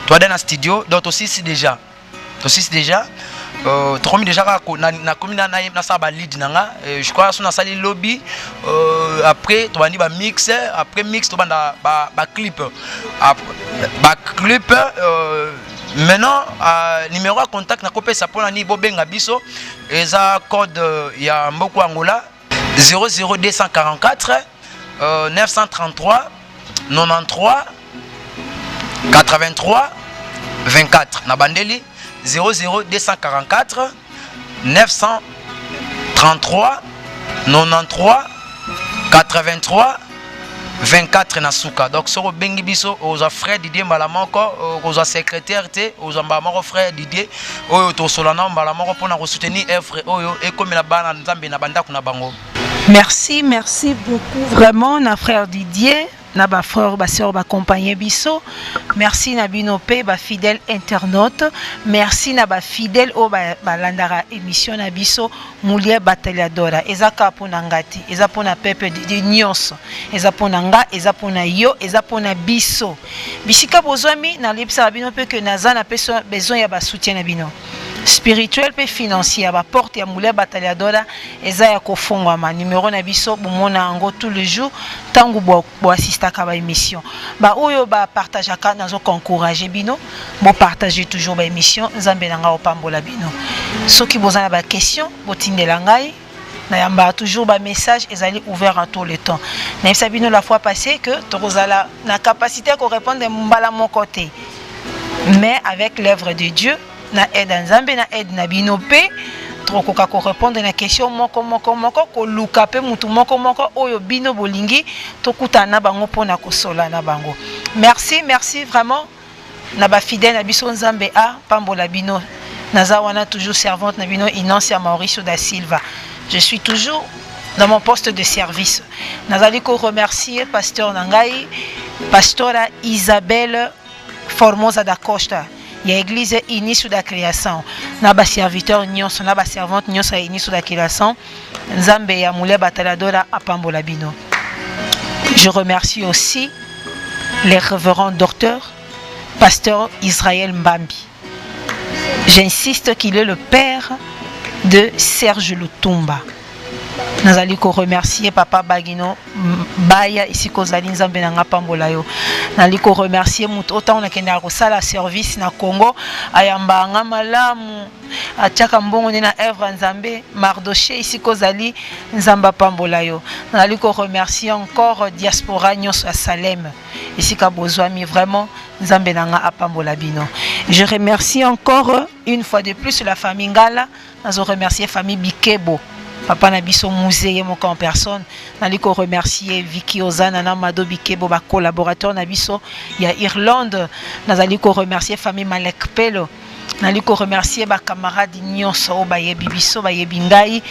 Toi dans un studio, donc aussi c'est déjà tu déjà na commune na sa ba lead nanga je crois sur na salle lobby après tu vas ni ba mix après mix tu banda ba clip ba clip maintenant numéro à contact na kopesa pona ni bobenga biso eza code ya Mboko Angola 00244 933 93 83 24 na bandeli 00244 933 93 83 24 na suka. Donc sur bengi biso aux frères Didier Malamoko aux secrétaire té aux mbamoko frère Didier oyo to solana Malamoko pour na soutenir œuvre oyo et comme la bana nzambe na banda kuna bango. Merci beaucoup vraiment na frère Didier. Na ba frère ba sœur ba compagnie biso merci na binope ba fidèle internaute merci na ba fidèle o ba landara émission na biso Mulie Bataliadora ezaka pona ngati eza pona pepe de nyonso eza pona nga eza pona yo eza pona biso bisika bozwami na lebisa binope que naza na besoin ya ba soutien na bino spirituel pe financier ba porte ya Mulie Bataliadora eza ya kofongwa ma numéro na biso bomona ngo tous les jours tangu bo assista ka ba émission ba oyo ba partager ka nazo encourager bino bo partager toujours ba émission nzambe nanga opambola bino soki bozana ba question botindela ngai na yamba toujours ba message ezali ouvert en tout le temps na sabino la fois passée que tozala na capacité ko répondre mbala mon côté mais avec l'œuvre de Dieu na aide nzambe na aide na bino pe trokoka ko répondre na question moko ko luka pe mutu moko oyo bino bolingi tokutana bango pona ko sola na bango. Merci vraiment na ba fidèle na biso nzambe a pambola bino naza wana toujours servante na bino Inancia Mauricio da Silva. Je suis toujours dans mon poste de service. Nazali ko remercier pasteur Nangai, pastora Isabelle Formosa da Costa. Il y a l'église unie sous la création. Na ba serviteur nyonso, na ba servante nyonso unie sous la création. Nzambe ya Mulie Bataliadora apambola bino. Je remercie aussi les révérends docteurs, pasteur Israël Mbambi. J'insiste qu'il est le père de Serge Lutumba. Nazali ko remercier papa Bagino Baya ici kozali nzambe nanga pambola yo. Nazali ko remercier mutu autant on a kenda ko sala service na Congo ayamba nga malamu atiaka mbongo na œuvre nzambe Mardoché ici kozali nzamba pambola yo. Nazali ko remercier encore diaspora nyos à Salem ici ka bozwami vraiment nzambe nanga apambola bino. Je remercie encore une fois de plus la famille Ngala, nazo remercier famille Bikebo. Papa Nabiso Musée mon en personne. Naliko remercier Vicky Ozana na Mado Bikebo ba collaborateur Nabiso il y a Irlande. Nazaliko remercier famille Malek Pelo. Naliko remercier ba camarade nyonso ba yebi biso ba yebi ngai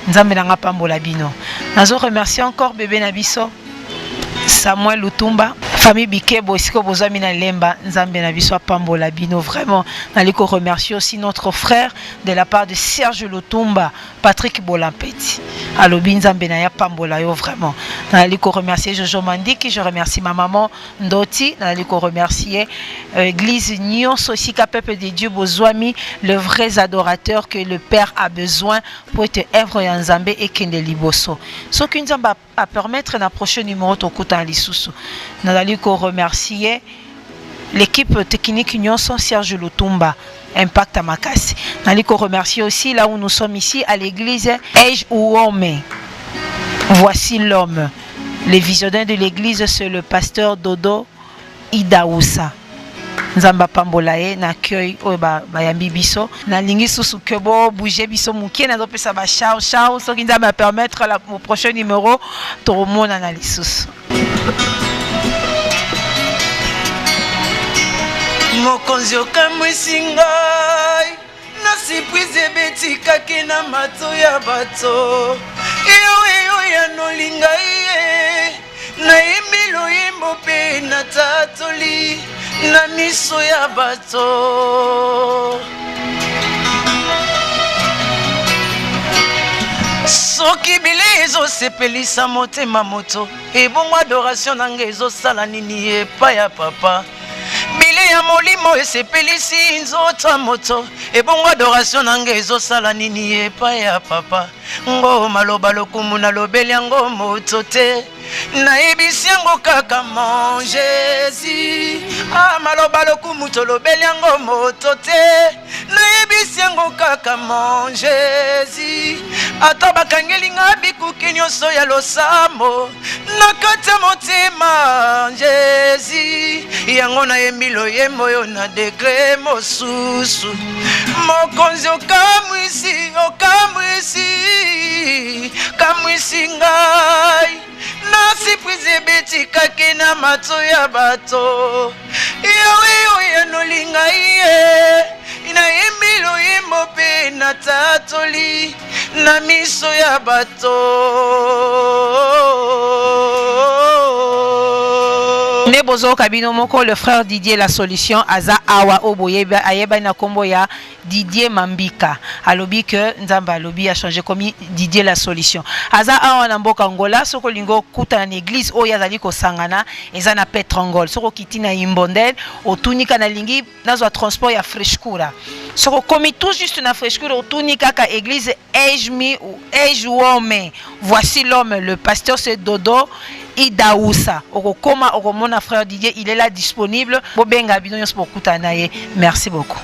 nzambe nanga pambola bino. Nazo remercier encore bébé Nabiso Samuel Lutumba famille Bikebo isiko bozami na lemba nzambe na biso pambola bino vraiment naliko remercier aussi notre frère de la part de Serge Lutumba Patrick Bolampeti alobi nzambe na ya pambola yo vraiment naliko remercier Jojo Mandiki je remercie ma maman Ndoti naliko remercier église nyonso sika peuple de Dieu bozwami le vrais adorateurs que le Père a besoin pour être œuvre ya nzambe et kende liboso soki nzamba à permettre na prochain numéro tokuta lisusu naliko remercier l'équipe technique nyonso Serge Lutumba Impact à Makasi. Naliko remercier aussi là où nous sommes ici à l'église Age ou Homme. Voici l'homme. Le visionnaire de l'église c'est le pasteur Dodo Idaoussa. Nzamba pambolae na cueil o ba yambi biso na lingi susu que bo bouger biso mukie na dopesa ba chao so qui va permettre au prochain numéro to mona na lisusu. Mokonzi okamwisi ngai na surprise ebetikaki na mato ya bato eyo ya nolinga ye nayembi loyembo mpe natatoli na miso ya bato soki bile ezosepelisa motema moto ebongo adoration na ngai ezosala nini epai ya papa bile ya molimo esepelisi nzoto moto ebongo adoration na ngai ezosala nini epai ya papa ngo maloba lokumu nalobeli yango moto te nayebisi yango kaka mon Jésus maloba lokumu tolobeli yango moto te nayebisi yango kaka mon Jésus ata bakangeli nga bikuki nyonso ya losambo na kati ya motema Jésus yango nayembi loyembo oyo na degre mosusu mokonzi okamwisi ngai na surprise ebetikaki na mato ya bato yawe ya nolinga ye nayembi loyembo mpe natatoli na miso ya bato ne bozo kabino moko le frère Didier la solution aza awa oboyeba ayeba na kombo ya Didier Mambika alobi que nzamba alobi a changé comme Didier la solution aza awa na mboka Angola soko lingo kuta na église oyo azali ko sangana eza na Petrangol soko kitina imbondel otunika na lingi nazwa transport ya Freshkura soko komi tout juste na Freshkura otunika ka église Ejmi ou Ejwome voici l'homme le pasteur c'est Dodo Idaoussa okokoma okomona frère Didier il est là disponible bobenga bino nyonso pour kutana ye merci beaucoup